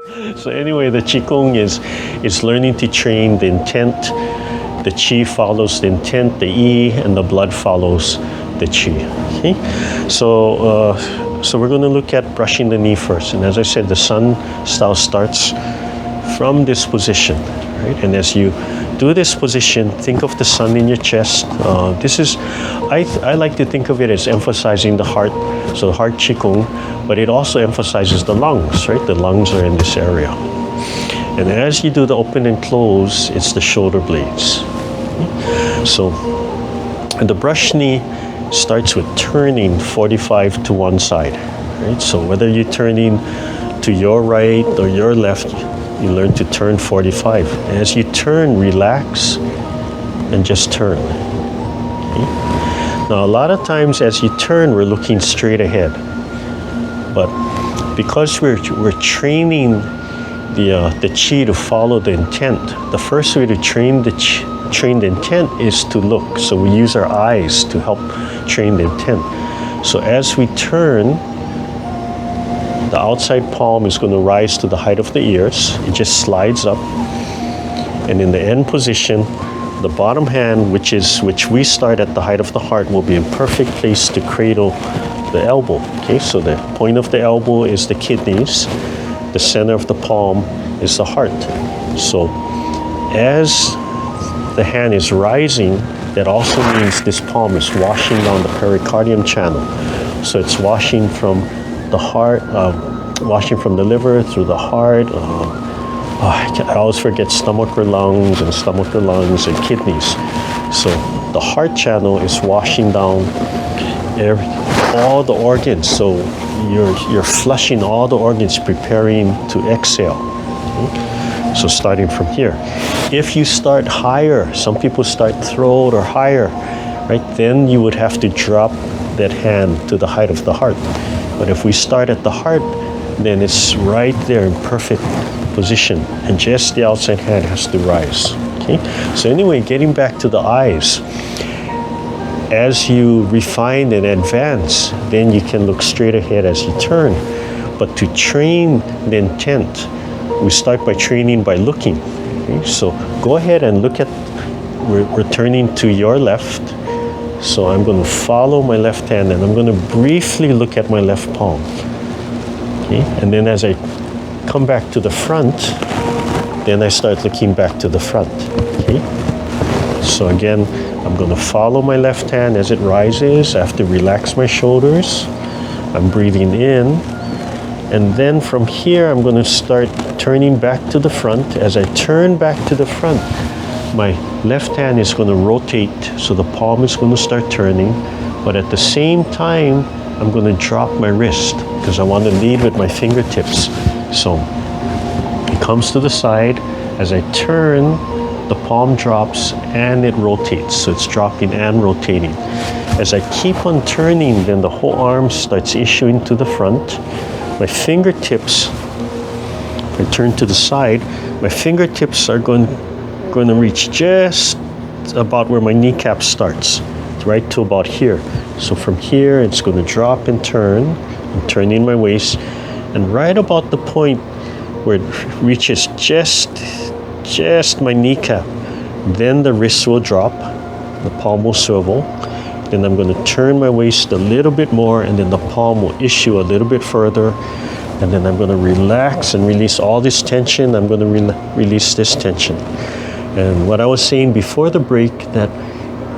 So anyway, the Qigong is learning to train the intent. The Qi follows the intent, the Yi, and the blood follows the Qi. Okay? So we're going to look at brushing the knee first. And as I said, the sun style starts from this position, right? And as you do this position, think of the sun in your chest. I like to think of it as emphasizing the heart, so the heart Qigong, but it also emphasizes the lungs, right? The lungs are in this area. And as you do the open and close, it's the shoulder blades. So, and the brush knee starts with turning 45 to one side, right? So whether you're turning to your right or your left, you learn to turn 45. And as you turn, relax and just turn. Okay? Now, a lot of times as you turn, we're looking straight ahead. But because we're training the Qi to follow the intent, the first way to train the intent is to look. So we use our eyes to help train the intent. So as we turn, the outside palm is going to rise to the height of the ears. It just slides up. And in the end position, the bottom hand, which we start at the height of the heart, will be in perfect place to cradle the elbow. Okay, so the point of the elbow is the kidneys. The center of the palm is the heart. So as the hand is rising, that also means this palm is washing down the pericardium channel. So it's washing from the heart, washing from the liver through the heart. I always forget stomach or lungs and stomach or lungs and kidneys. So the heart channel is washing down all the organs. So you're flushing all the organs, preparing to exhale. Okay? So starting from here. If you start higher, some people start throat or higher, right? Then you would have to drop that hand to the height of the heart. But if we start at the heart, then it's right there in perfect position, and just the outside hand has to rise. Okay? So anyway, getting back to the eyes, as you refine and advance, then you can look straight ahead as you turn. But to train the intent, we start by training by looking. Okay? So go ahead and look at, we're turning to your left. So I'm going to follow my left hand and I'm going to briefly look at my left palm. Okay? And then as I come back to the front, then I start looking back to the front. Okay? So again, I'm going to follow my left hand as it rises. I have to relax my shoulders. I'm breathing in. And then from here, I'm going to start turning back to the front. As I turn back to the front, my left hand is going to rotate, so the palm is going to start turning. But at the same time, I'm going to drop my wrist because I want to lead with my fingertips. So it comes to the side. As I turn, the palm drops and it rotates. So it's dropping and rotating. As I keep on turning, then the whole arm starts issuing to the front. My fingertips, if I turn to the side, my fingertips are going to reach just about where my kneecap starts, right to about here. So from here, it's going to drop and turn. I'm turning my waist, and right about the point where it reaches just my kneecap, then the wrist will drop, the palm will swivel. Then I'm going to turn my waist a little bit more, and then the palm will issue a little bit further. And then I'm going to relax and release all this tension. I'm going to release this tension. And what I was saying before the break, that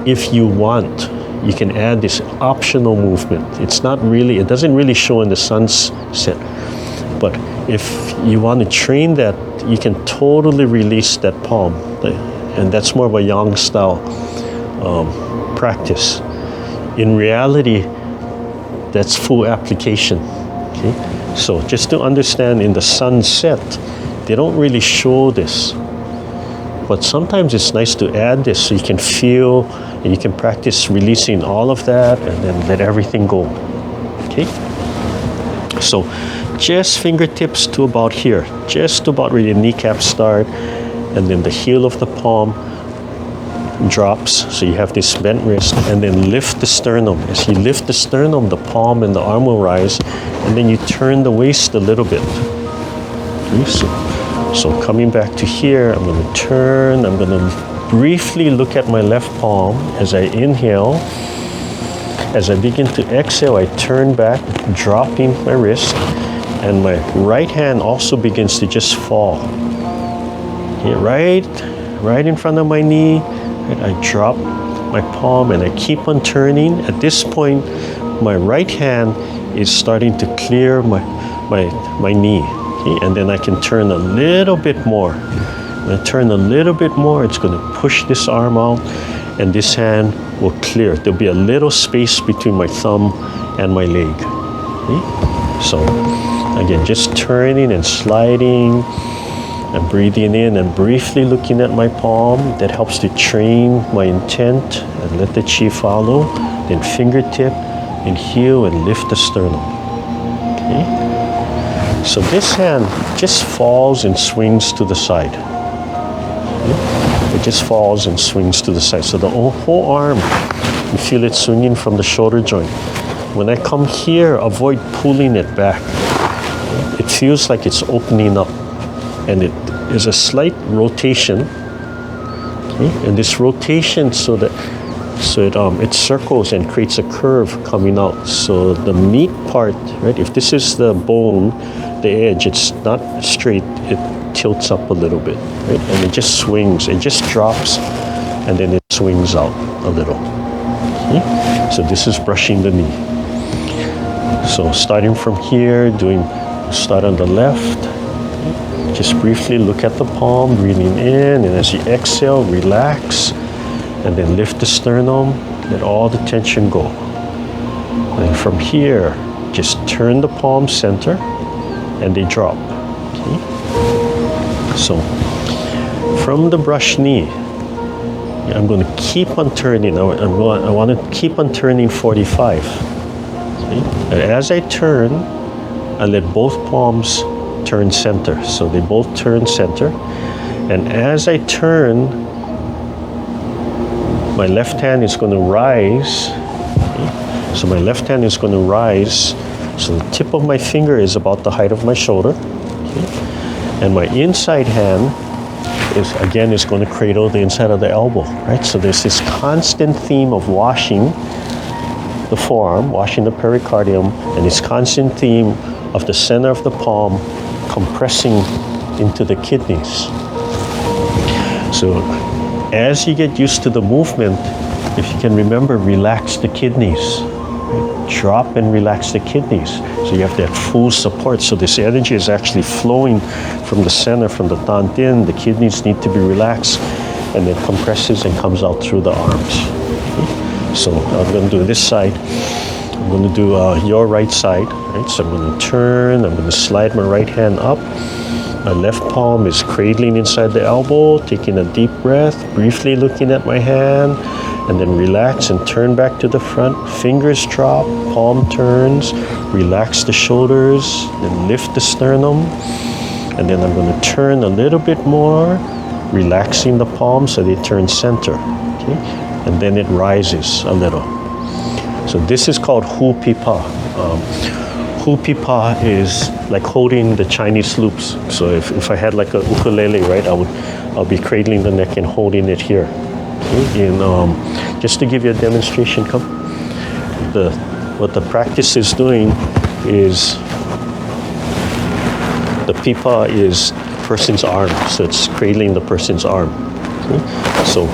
if you want, you can add this optional movement. It's not really, it doesn't really show in the sunset. But if you want to train that, you can totally release that palm. And that's more of a yang style practice. In reality, that's full application. Okay? So just to understand, in the sunset, they don't really show this. But sometimes it's nice to add this so you can feel and you can practice releasing all of that and then let everything go. Okay? So just fingertips to about here, just about where your kneecap start, and then the heel of the palm drops, so you have this bent wrist, and then lift the sternum. As you lift the sternum, the palm and the arm will rise, and then you turn the waist a little bit. Okay, so coming back to here, I'm going to turn. I'm going to briefly look at my left palm as I inhale. As I begin to exhale, I turn back, dropping my wrist, and my right hand also begins to just fall. Okay, right in front of my knee, right, I drop my palm and I keep on turning. At this point, my right hand is starting to clear my knee. Okay, and then I can turn a little bit more. When I turn a little bit more, it's going to push this arm out, and this hand will clear. There'll be a little space between my thumb and my leg. Okay? So again, just turning and sliding and breathing in and briefly looking at my palm. That helps to train my intent and let the chi follow. Then fingertip and heel and lift the sternum. Okay? So this hand just falls and swings to the side. Okay? It just falls and swings to the side. So the whole arm, you feel it swinging from the shoulder joint. When I come here, avoid pulling it back. It feels like it's opening up, and it is a slight rotation. Okay? And this rotation it circles and creates a curve coming out. So the meat part, right? If this is the bone, the edge, it's not straight. It tilts up a little bit, right? And it just swings. It just drops, and then it swings out a little. Okay? So this is brushing the knee. So starting from here, start on the left. Just briefly look at the palm, breathing in, and as you exhale, relax, and then lift the sternum, let all the tension go. And from here, just turn the palm center, and they drop. Okay? So from the brush knee, I'm going to keep on turning. I want to keep on turning 45. Okay? And as I turn, I let both palms turn center. So they both turn center. And as I turn, my left hand is going to rise. Okay? So my left hand is going to rise. So the tip of my finger is about the height of my shoulder. Okay? And my inside hand is going to cradle the inside of the elbow. Right? So there's this constant theme of washing the forearm, washing the pericardium, and this constant theme of the center of the palm compressing into the kidneys. So as you get used to the movement, if you can remember, relax the kidneys. Right? Drop and relax the kidneys. So you have that full support. So this energy is actually flowing from the center, from the Tian. The kidneys need to be relaxed, and it compresses and comes out through the arms. Okay? So I'm going to do this side. I'm going to do your right side. Right? So I'm going to turn. I'm going to slide my right hand up. My left palm is cradling inside the elbow, taking a deep breath, briefly looking at my hand, and then relax and turn back to the front. Fingers drop, palm turns, relax the shoulders, then lift the sternum. And then I'm going to turn a little bit more, relaxing the palm so they turn center. Okay? And then it rises a little. So this is called Hu Pi Pa. Hu Pi Pa is like holding the Chinese loops. So if I had like a ukulele, right, I'll be cradling the neck and holding it here. Okay? And just to give you a demonstration, what the practice is doing is the pipa is person's arm, so it's cradling the person's arm. Okay? So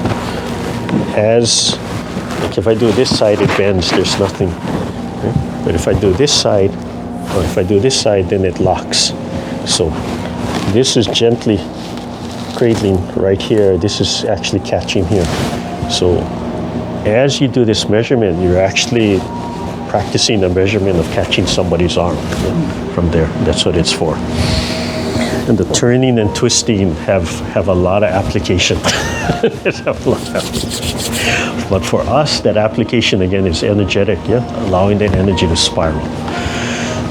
if I do this side, it bends, there's nothing. Okay? But if I do this side, then it locks. So this is gently cradling right here. This is actually catching here. So as you do this measurement, you're actually practicing a measurement of catching somebody's arm from there. That's what it's for. And the turning and twisting have a lot of application. But for us, that application again is energetic, allowing that energy to spiral.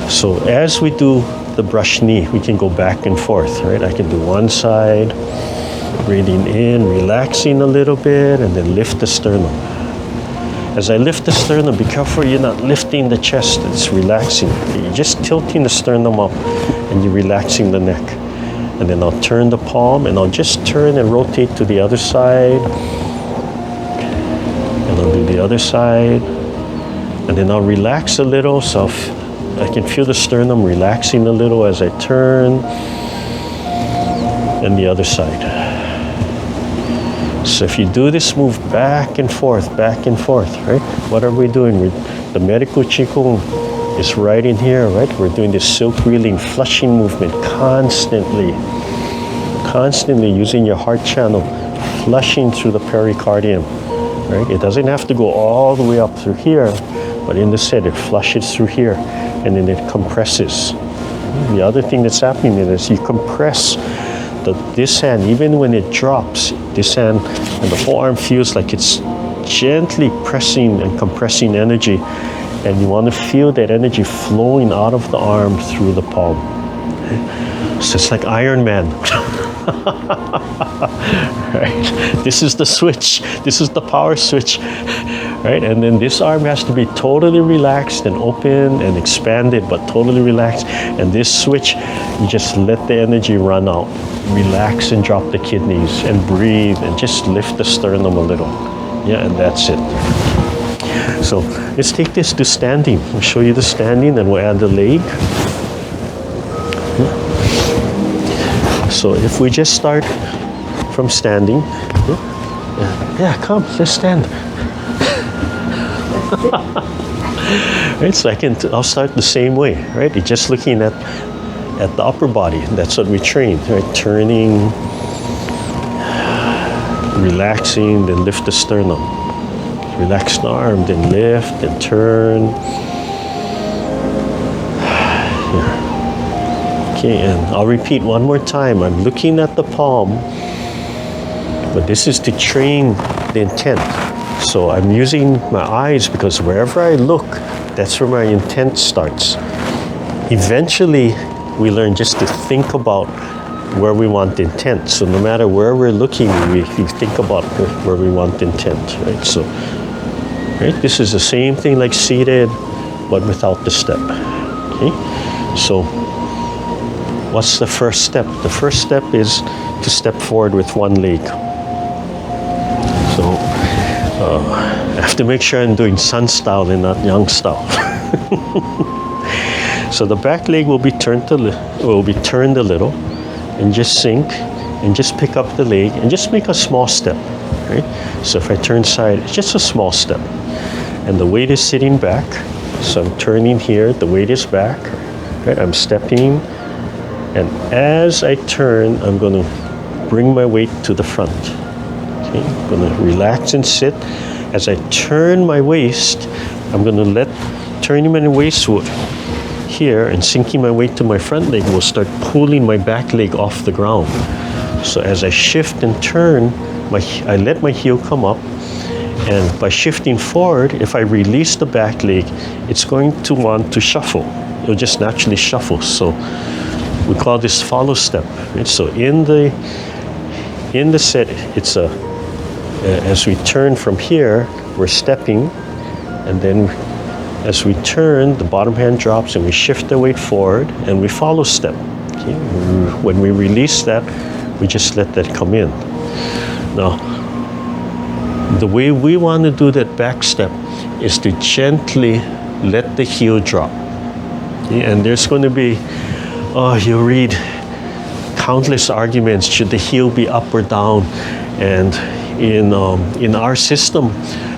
So as we do the brush knee, we can go back and forth, right? I can do one side, breathing in, relaxing a little bit, and then lift the sternum. As I lift the sternum, be careful you're not lifting the chest, it's relaxing. You're just tilting the sternum up and you're relaxing the neck. And then I'll turn the palm, and I'll just turn and rotate to the other side. And I'll do the other side. And then I'll relax a little, so I can feel the sternum relaxing a little as I turn. And the other side. So if you do this move back and forth, right? What are we doing? The medical Qigong is right in here, right? We're doing this silk reeling, flushing movement constantly using your heart channel, flushing through the pericardium, right? It doesn't have to go all the way up through here, but in this head, it flushes through here, and then it compresses. The other thing that's happening is you compress this hand, even when it drops, this hand and the whole arm feels like it's gently pressing and compressing energy. And you want to feel that energy flowing out of the arm through the palm. So it's like Iron Man. Right? This is the switch. This is the power switch. Right? And then this arm has to be totally relaxed and open and expanded, but totally relaxed. And this switch, you just let the energy run out. Relax and drop the kidneys and breathe and just lift the sternum a little. Yeah, and that's it. So let's take this to standing. I'll show you the standing, then we'll add the leg. So if we just start from standing, yeah, come, let's stand. Right, so I'll start the same way, right? You're just looking at the upper body. That's what we train, right? Turning, relaxing, then lift the sternum. Relax the arm, then lift, then turn. Okay, and I'll repeat one more time. I'm looking at the palm, but this is to train the intent. So I'm using my eyes because wherever I look, that's where my intent starts. Eventually, we learn just to think about where we want intent. So no matter where we're looking, we think about where we want intent, right? So, right, this is the same thing like seated, but without the step. Okay, so what's the first step? The first step is to step forward with one leg. So I have to make sure I'm doing sun style and not yang style. So the back leg will be turned a little, and just sink, and just pick up the leg, and just make a small step. Right? So if I turn side, it's just a small step, and the weight is sitting back. So I'm turning here. The weight is back. Right? I'm stepping, and as I turn, I'm going to bring my weight to the front. Okay? I'm going to relax and sit. As I turn my waist, I'm going to turning my waist here and sinking my weight to my front leg will start pulling my back leg off the ground. So as I shift and turn, I let my heel come up, and by shifting forward, if I release the back leg, it's going to want to shuffle. It'll just naturally shuffle. So we call this follow step. Right? So in the set, it's as we turn from here, we're stepping, and then as we turn, the bottom hand drops, and we shift the weight forward, and we follow step. Okay? When we release that, we just let that come in. Now, the way we want to do that back step is to gently let the heel drop. Okay? And there's going to be, you'll read countless arguments, should the heel be up or down? And in our system,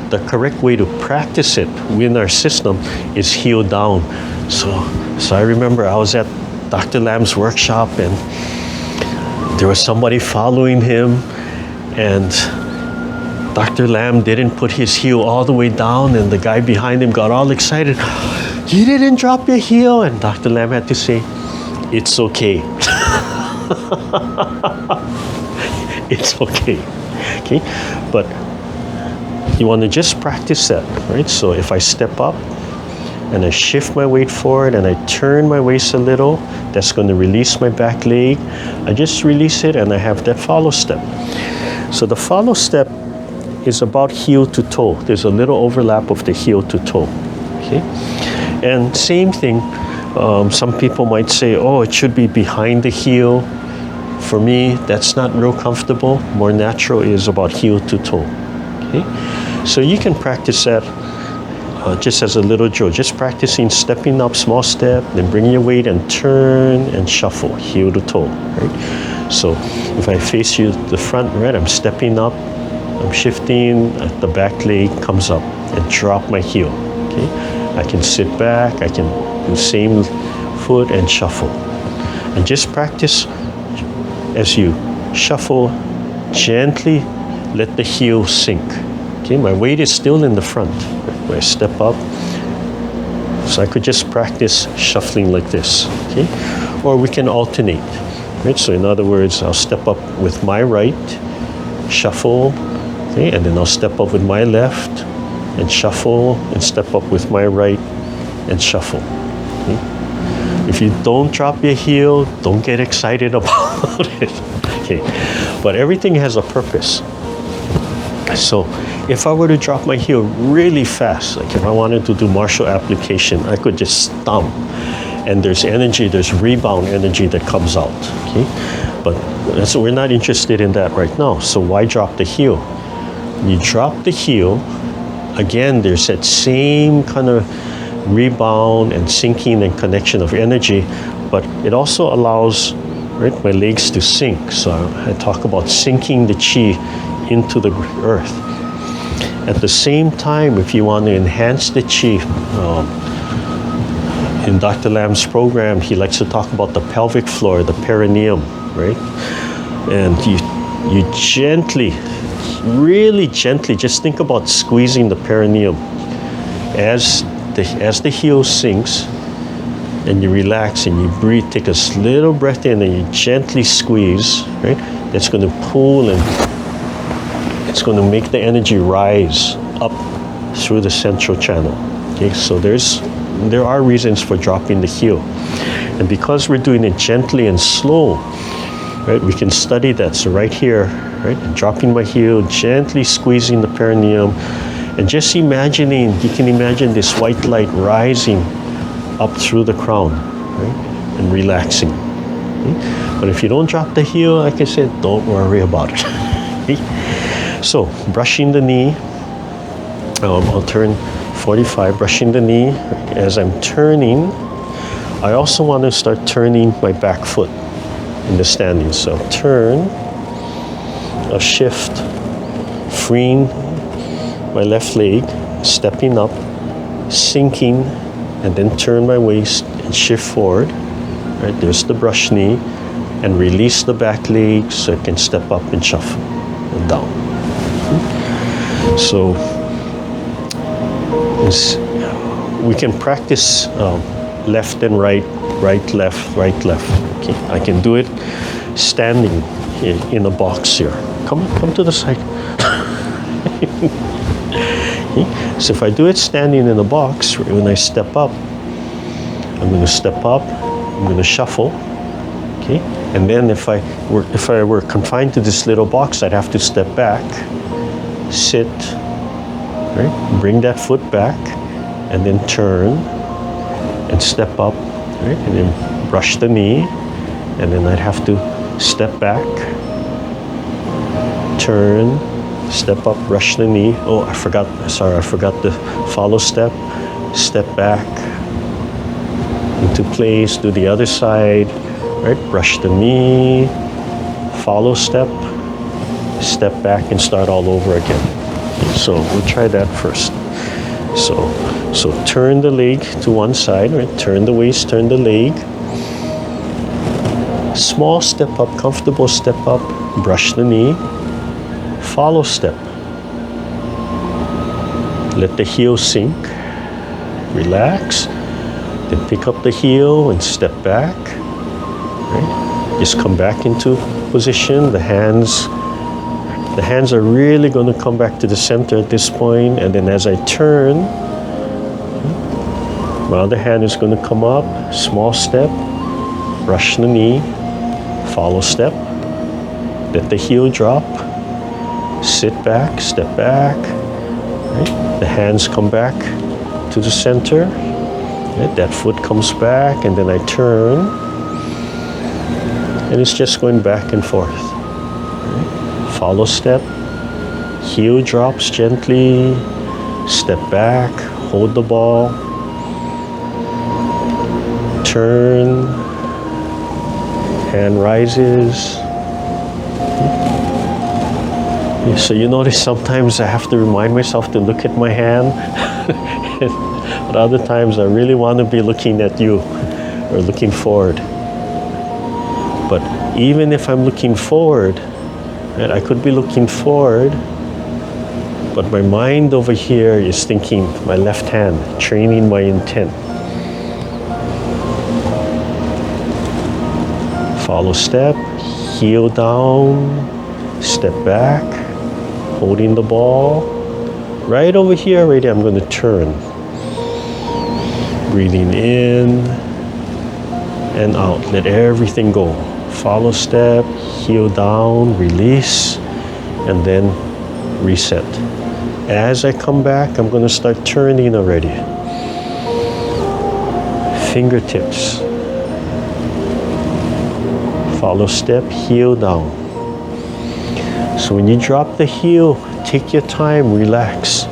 the correct way to practice it within our system is heel down. So I remember I was at Dr. Lam's workshop, and there was somebody following him, and Dr. Lam didn't put his heel all the way down, and the guy behind him got all excited. You didn't drop your heel? And Dr. Lam had to say, it's okay. It's okay. Okay? But you want to just practice that, right? So if I step up and I shift my weight forward and I turn my waist a little, that's going to release my back leg. I just release it, and I have that follow step. So the follow step is about heel to toe. There's a little overlap of the heel to toe. Okay? And same thing, some people might say, oh, it should be behind the heel. For me, that's not real comfortable. More natural is about heel to toe. Okay? So you can practice that just as a little drill. Just practicing stepping up, small step, then bring your weight and turn and shuffle, heel to toe. Right? So if I face you the front, right, I'm stepping up, I'm shifting, the back leg comes up and drop my heel. Okay? I can sit back, I can do same foot and shuffle. And just practice as you shuffle, gently let the heel sink. Okay, my weight is still in the front. When I step up, so I could just practice shuffling like this. Okay, or we can alternate. Right, so in other words, I'll step up with my right, shuffle, okay, and then I'll step up with my left and shuffle, and step up with my right and shuffle. Okay? If you don't drop your heel, don't get excited about it. Okay, but everything has a purpose. So if I were to drop my heel really fast, like if I wanted to do martial application, I could just stomp, and there's energy, there's rebound energy that comes out. Okay, but we're not interested in that right now. So why drop the heel? You drop the heel, again, there's that same kind of rebound and sinking and connection of energy, but it also allows, right, my legs to sink. So I talk about sinking the chi into the earth. At the same time, if you want to enhance the chi, in Dr. Lam's program, he likes to talk about the pelvic floor, the perineum, right? And you gently, really gently, just think about squeezing the perineum. As the heel sinks and you relax and you breathe, take a little breath in and you gently squeeze, right? That's going to pull and it's going to make the energy rise up through the central channel. Okay, so there are reasons for dropping the heel. And because we're doing it gently and slow, right, we can study that. So right here, right, dropping my heel, gently squeezing the perineum, and just imagining, you can imagine this white light rising up through the crown, right, and relaxing. Okay? But if you don't drop the heel, like I said, don't worry about it. Okay? So, brushing the knee, I'll turn 45, brushing the knee. As I'm turning, I also want to start turning my back foot in the standing. So I'll turn, I'll shift, freeing my left leg, stepping up, sinking, and then turn my waist and shift forward. Right, there's the brush knee, and release the back leg so I can step up and shuffle and down. So we can practice left and right, right, left, right, left. Okay, I can do it standing in a box here. Come to the side. Okay. So if I do it standing in a box, when I step up, I'm going to step up, I'm going to shuffle, okay? And then if I were confined to this little box, I'd have to step back, sit, right? Bring that foot back, and then turn and step up, right? And then brush the knee, and then I'd have to step back, turn, step up, brush the knee. Oh, I forgot the follow step. Step back into place, do the other side, right? Brush the knee, follow step, step back and start all over again. So we'll try that first. So turn the leg to one side, right? Turn the waist, turn the leg. Small step up, comfortable step up, brush the knee. Follow step. Let the heel sink. Relax. Then pick up the heel and step back. Right? Just come back into position. The hands are really going to come back to the center at this point. And then as I turn, my other hand is going to come up. Small step. Brush the knee. Follow step. Let the heel drop. Sit back, step back, right? The hands come back to the center, right? That foot comes back, and then I turn, And it's just going back and forth. Right? Follow step, heel drops gently, step back, hold the ball, turn, hand rises. So you notice sometimes I have to remind myself to look at my hand, but other times I really want to be looking at you or looking forward. But even if I'm looking forward, right, I could be looking forward, but my mind over here is thinking my left hand, training my intent. Follow step, heel down, step back, holding the ball. Right over here already, I'm going to turn. Breathing in and out. Let everything go. Follow step, heel down, release, and then reset. As I come back, I'm going to start turning already. Fingertips. Follow step, heel down. So when you drop the heel, take your time, relax.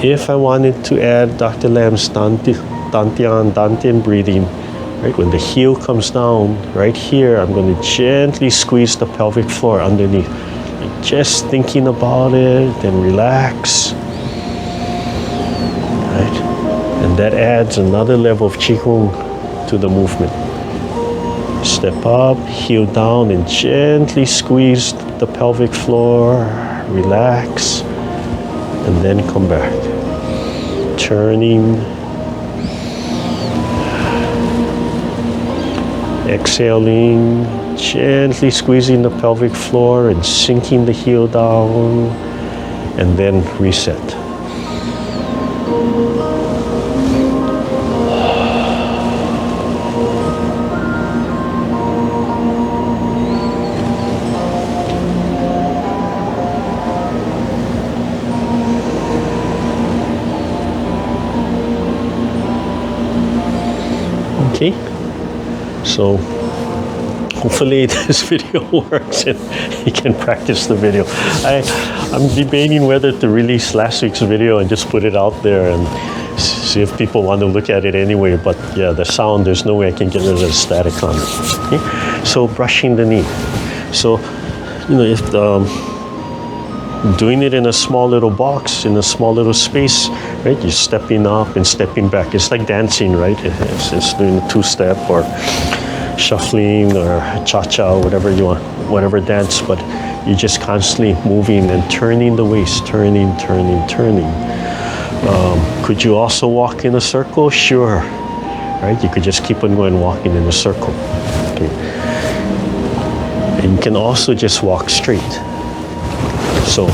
If I wanted to add Dr. Lam's Tian breathing, right, when the heel comes down, right here, I'm going to gently squeeze the pelvic floor underneath. Like just thinking about it, then relax. Right? And that adds another level of Qigong to the movement. Step up, heel down, and gently squeeze the pelvic floor, relax, and then come back. Turning, exhaling, gently squeezing the pelvic floor and sinking the heel down, and then reset. Okay, so hopefully this video works and you can practice the video. I'm debating whether to release last week's video and just put it out there and see if people want to look at it anyway. But yeah, the sound, there's no way I can get rid of the static on it. Okay? So brushing the knee. So, you know, if doing it in a small little box, in a small little space, right? You're stepping up and stepping back. It's like dancing, right? It's doing a two-step or shuffling or cha-cha or whatever you want, whatever dance, but you're just constantly moving and turning the waist, turning. Could you also walk in a circle? Sure, right? You could just keep on going walking in a circle. Okay. And you can also just walk straight. So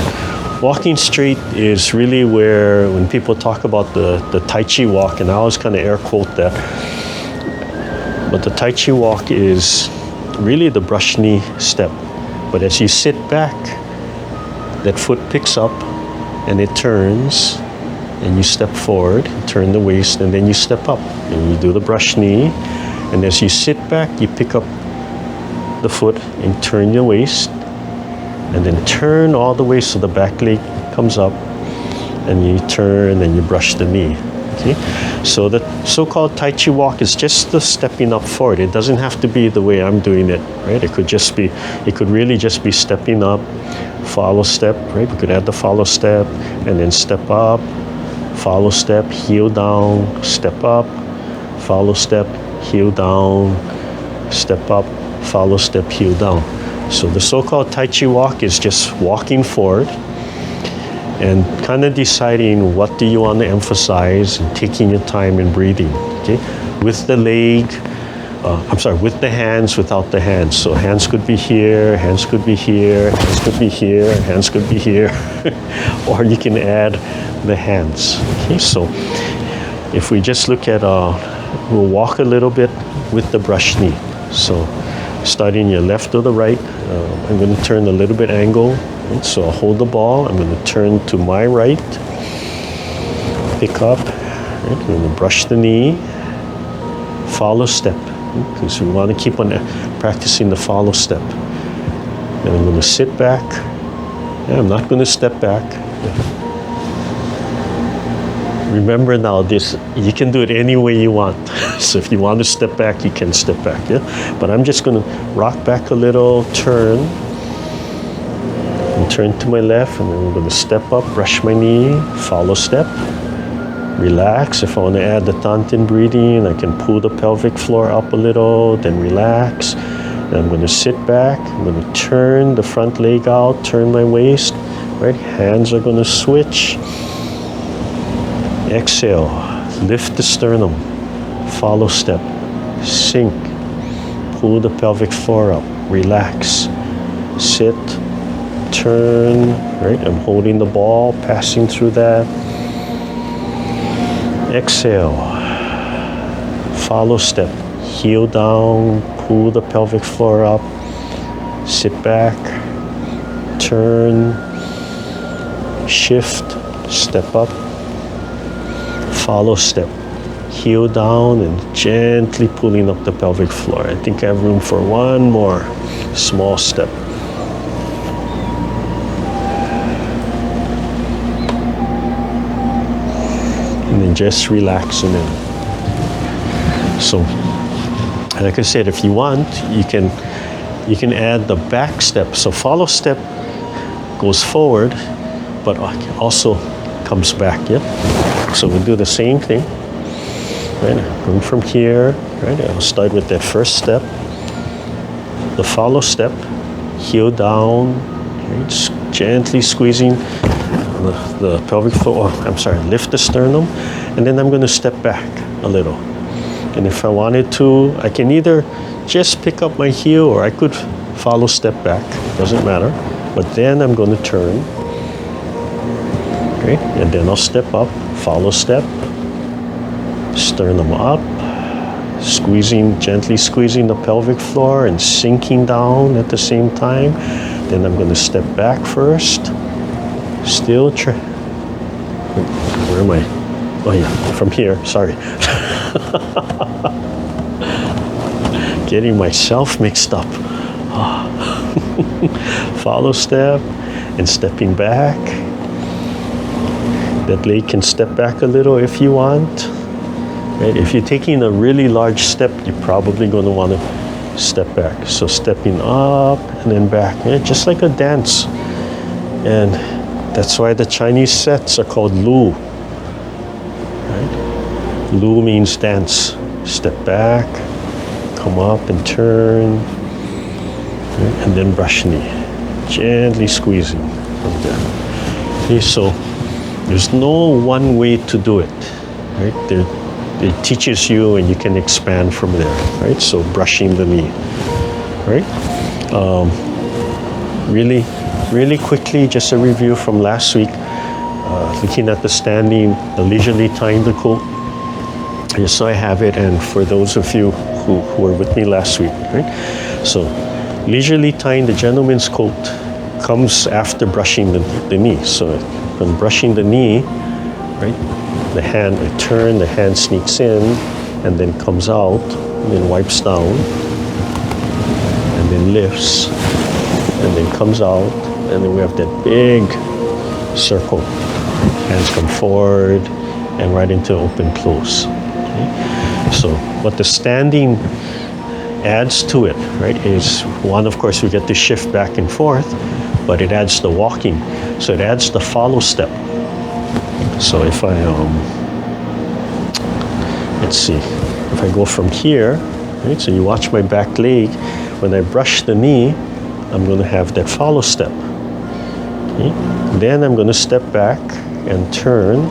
walking straight is really where, when people talk about the Tai Chi Walk, and I always kind of air quote that, but the Tai Chi Walk is really the brush knee step. But as you sit back, that foot picks up and it turns, and you step forward, turn the waist, and then you step up and you do the brush knee. And as you sit back, you pick up the foot and turn your waist, and then turn all the way so the back leg comes up, and you turn and you brush the knee. Okay? So the so-called Tai Chi Walk is just the stepping up forward. It doesn't have to be the way I'm doing it, right? It could really just be stepping up, follow step, right? We could add the follow step, and then step up, follow step, heel down, step up, follow step, heel down, step up, follow step, heel down. So the so-called Tai Chi Walk is just walking forward and kind of deciding what do you want to emphasize and taking your time and breathing, okay? With the leg, with the hands, without the hands. So hands could be here, hands could be here, hands could be here, hands could be here, or you can add the hands, okay? So if we just look at, we'll walk a little bit with the brush knee. So starting your left or the right, I'm going to turn a little bit angle. Right? So I'll hold the ball. I'm going to turn to my right, pick up. Right? I'm going to brush the knee, follow step. Because we want to keep on practicing the follow step. And I'm going to sit back. Yeah, I'm not going to step back. Yeah. Remember now, this, you can do it any way you want. So if you want to step back, you can step back. Yeah. But I'm just going to rock back a little, turn, and turn to my left, and then I'm going to step up, brush my knee, follow step. Relax. If I want to add the Tantin breathing, I can pull the pelvic floor up a little, then relax. And I'm going to sit back. I'm going to turn the front leg out, turn my waist. Right? Hands are going to switch. Exhale. Lift the sternum. Follow step. Sink. Pull the pelvic floor up. Relax. Sit. Turn. Right? I'm holding the ball, passing through that. Exhale, follow step, heel down, pull the pelvic floor up, sit back, turn, shift, step up, follow step, heel down and gently pulling up the pelvic floor. I think I have room for one more small step. And then just relaxing in. So, like I said, if you want, you can add the back step. So follow step goes forward, but also comes back. Yeah. So we'll do the same thing. Right. Going from here. Right. I'll start with that first step. The follow step, heel down, right, gently squeezing the pelvic floor, lift the sternum, and then I'm going to step back a little. And if I wanted to, I can either just pick up my heel or I could follow step back, doesn't matter. But then I'm going to turn, okay, and then I'll step up, follow step, sternum up, gently squeezing the pelvic floor and sinking down at the same time. Then I'm going to step back first. Still where am I? Oh yeah, from here, sorry. Getting myself mixed up. Follow step and stepping back. That leg can step back a little if you want. Right? If you're taking a really large step, you're probably going to want to step back. So stepping up and then back, yeah, just like a dance. And that's why the Chinese sets are called Lu. Right? Lu means dance. Step back, come up and turn, right? And then brush knee. Gently squeezing from there. Okay, so there's no one way to do it. Right? It teaches you and you can expand from there. Right? So brushing the knee. Right? Really quickly, just a review from last week, looking at the standing, the leisurely tying the coat. Just so I have it, and for those of you who were with me last week, right? So, leisurely tying the gentleman's coat comes after brushing the knee. So, when brushing the knee, right, the hand, I turn, the hand sneaks in, and then comes out, and then wipes down, and then lifts, and then comes out. And then we have that big circle. Hands come forward and right into open close. Okay? So what the standing adds to it, right, is one, of course, we get to shift back and forth, but it adds the walking. So it adds the follow step. So if I, let's see, if I go from here, right, so you watch my back leg, when I brush the knee, I'm going to have that follow step. Okay. Then I'm going to step back and turn.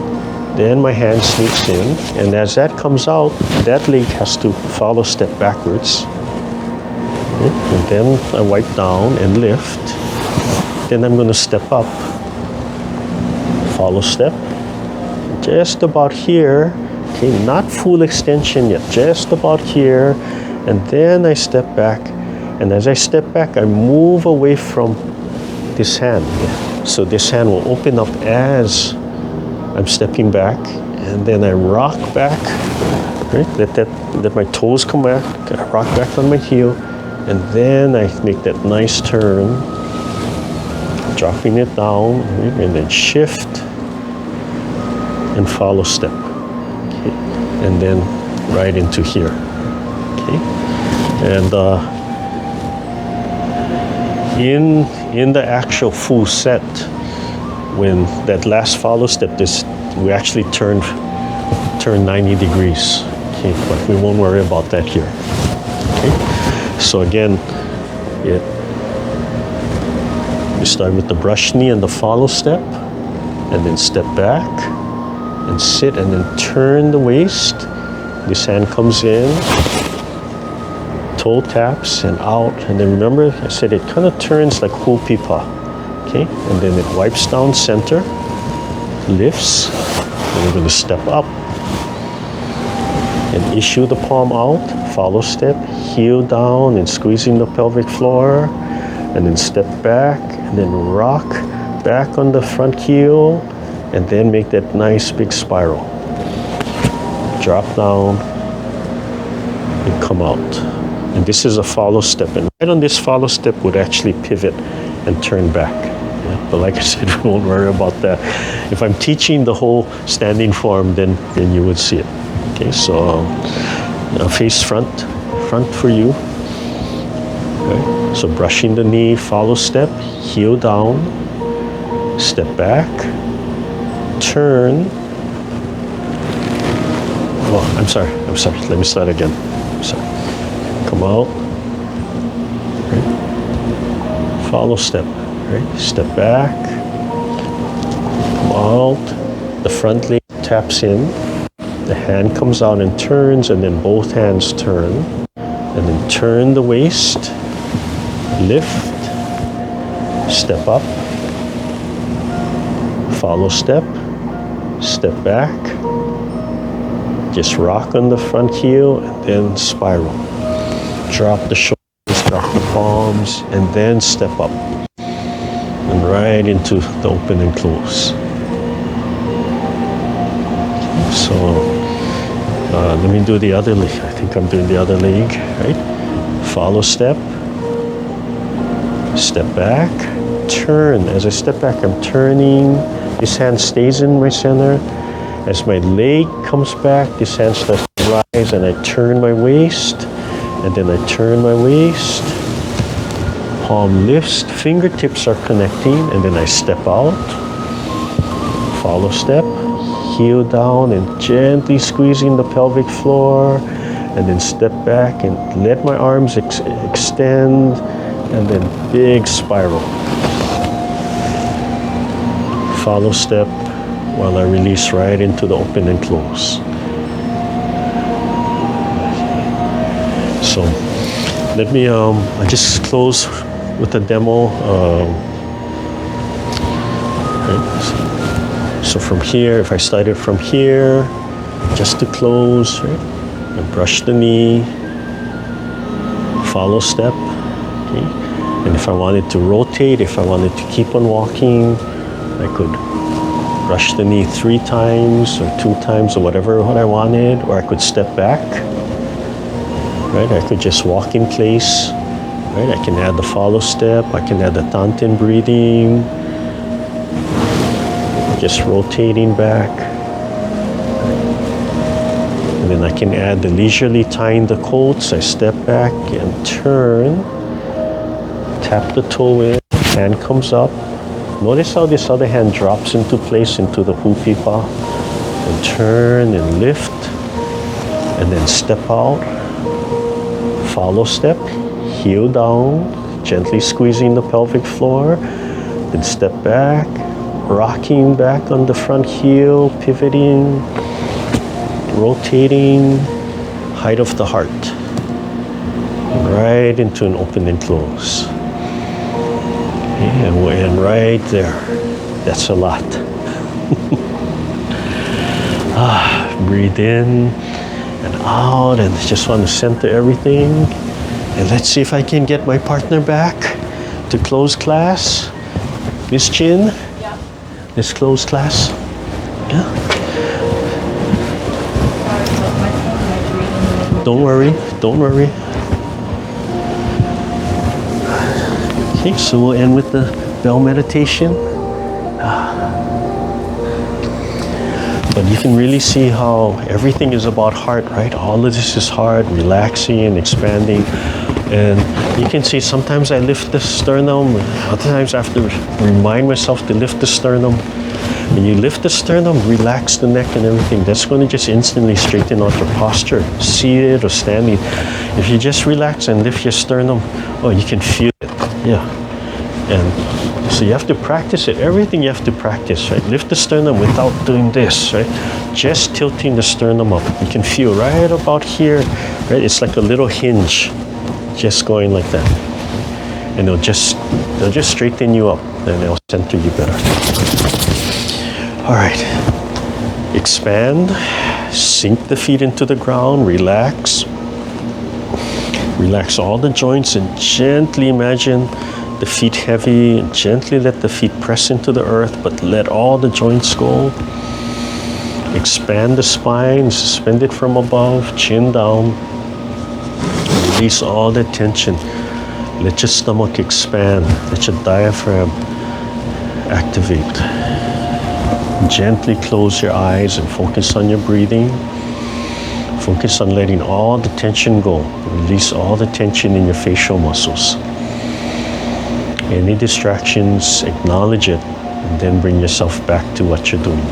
Then my hand sneaks in. And as that comes out, that leg has to follow step backwards. Okay. And then I wipe down and lift. Then I'm going to step up. Follow step. Just about here. Okay, not full extension yet. Just about here. And then I step back. And as I step back, I move away from this hand. So this hand will open up as I'm stepping back, and then I rock back Right? Let my toes come back, rock back on my heel, and then I make that nice turn, dropping it down, right? And then shift and follow step. Okay? And then right into here. Okay? And in the actual full set, when that last follow step, we actually turn 90 degrees. Okay, but we won't worry about that here. Okay, so again, you start with the brush knee and the follow step, and then step back and sit, and then turn the waist. This hand comes in, toe taps and out, and then remember I said it kind of turns like hupipa. Okay, and then it wipes down center, lifts, and we're going to step up and issue the palm out, follow step, heel down and squeezing the pelvic floor, and then step back and then rock back on the front heel, and then make that nice big spiral. Drop down and come out. And this is a follow step, and right on this follow step would actually pivot and turn back. Yeah? But like I said, we won't worry about that. If I'm teaching the whole standing form, then you would see it. Okay, so face front for you. Okay, so brushing the knee, follow step, heel down, step back, turn. Oh, I'm sorry. Let me start again. I'm sorry. Come out. Right. Follow step. Right. Step back. Come out. The front leg taps in. The hand comes out and turns, and then both hands turn, and then turn the waist, lift, step up, follow step, step back, just rock on the front heel, and then spiral. Drop the shoulders, drop the palms, and then step up, and right into the open and close. So let me do the other leg. I think I'm doing the other leg, right? Follow step, step back, turn. As I step back, I'm turning. This hand stays in my center. As my leg comes back, this hand starts to rise, and I turn my waist, and then I turn my waist. Palm lifts, fingertips are connecting, and then I step out. Follow step. Heel down and gently squeezing the pelvic floor, and then step back and let my arms extend, and then big spiral. Follow step while I release right into the open and close. So let me I just close with a demo. Right. So from here, if I started from here, just to close, right? I brush the knee, follow step, okay? And if I wanted to rotate, if I wanted to keep on walking, I could brush the knee 3 times or 2 times or whatever what I wanted, or I could step back, right? I could just walk in place, right? I can add the follow step, I can add the Tanten breathing, just rotating back. And then I can add the leisurely tying the quotes. I step back and turn, tap the toe in, hand comes up. Notice how this other hand drops into place into the hupipa, and turn and lift, and then step out, follow step, heel down, gently squeezing the pelvic floor, then step back, rocking back on the front heel, pivoting, rotating, height of the heart, right into an open and close. Okay, and right there, that's a lot. Breathe in and out, and just want to center everything. And let's see if I can get my partner back to close class. Miss Chin? Let's close class. Yeah. don't worry, don't worry. Okay, so we'll end with the bell meditation. But you can really see how everything is about heart, right? All of this is heart, relaxing and expanding. And you can see sometimes I lift the sternum, other times I have to remind myself to lift the sternum. When you lift the sternum, relax the neck and everything. That's going to just instantly straighten out your posture, seated or standing. If you just relax and lift your sternum, oh, you can feel it. Yeah. And so you have to practice it. Everything you have to practice, right? Lift the sternum without doing this, right? Just tilting the sternum up. You can feel right about here, right? It's like a little hinge, just going like that. And they'll just straighten you up, and they'll center you better. All right. Expand. Sink the feet into the ground. Relax. Relax all the joints and gently imagine the feet heavy, and gently let the feet press into the earth, but let all the joints go. Expand the spine, suspend it from above, chin down. Release all the tension. Let your stomach expand. Let your diaphragm activate. Gently close your eyes and focus on your breathing. Focus on letting all the tension go. Release all the tension in your facial muscles. Any distractions, acknowledge it, and then bring yourself back to what you're doing.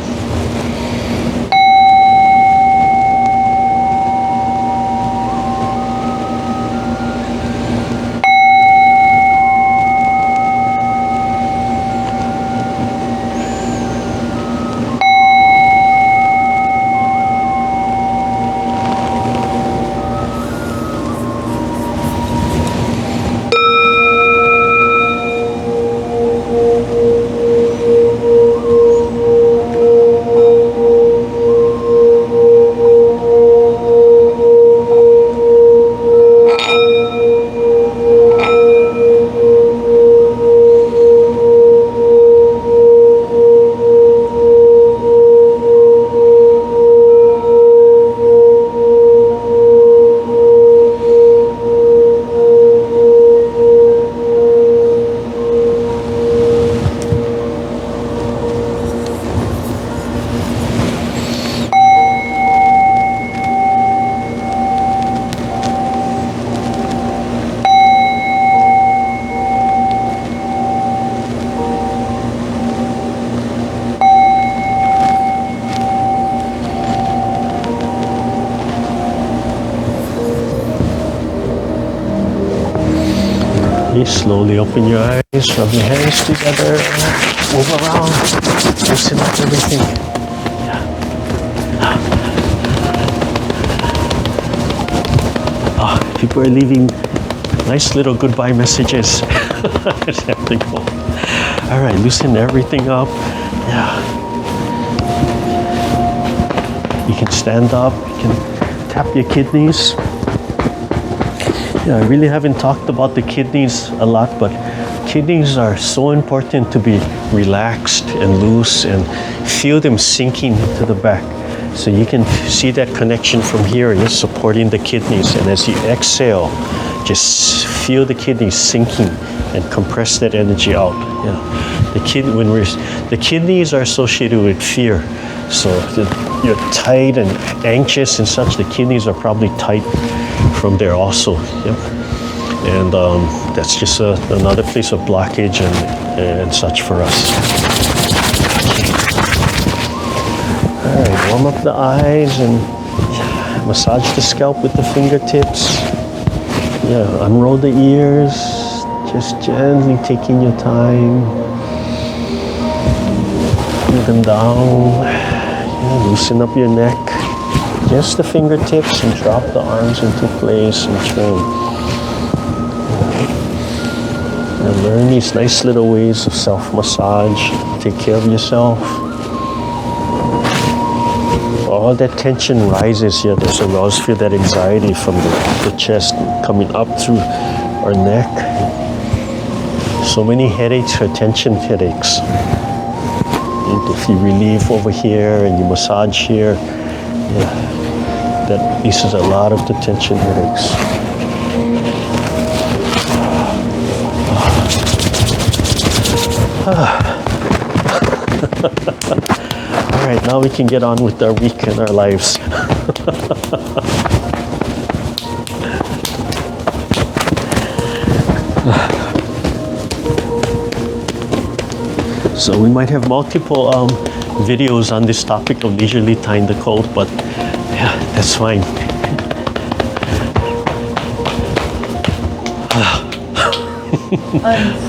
Slowly open your eyes, rub your hands together, move around, loosen up everything. Oh, people are leaving nice little goodbye messages. I just have to go. All right, loosen everything up. Yeah. You can stand up, you can tap your kidneys. Yeah, I really haven't talked about the kidneys a lot, but kidneys are so important to be relaxed and loose and feel them sinking to the back. So you can see that connection from here. You're supporting the kidneys, and as you exhale, just feel the kidneys sinking and compress that energy out. Yeah. The kidneys are associated with fear. So you're tight and anxious and such, the kidneys are probably tight from there also. Yep. And that's just another place of blockage and such for us. All right, warm up the eyes and massage the scalp with the fingertips. Yeah, unroll the ears, just gently taking your time. Pull them down. Yeah, loosen up your neck. Just the fingertips, and drop the arms into place and turn. And learn these nice little ways of self-massage. Take care of yourself. All that tension rises here. There's a always feel that anxiety from the chest coming up through our neck. So many headaches are tension headaches. And if you relieve over here and you massage here, yeah. that releases a lot of the tension headaches. All right, now we can get on with our week and our lives. So we might have multiple videos on this topic of leisurely tying the coat, but yeah, that's fine.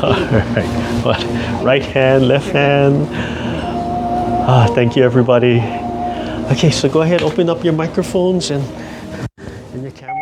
All right, what? Right hand, left hand. Thank you, everybody. Okay, so go ahead, open up your microphones and your camera.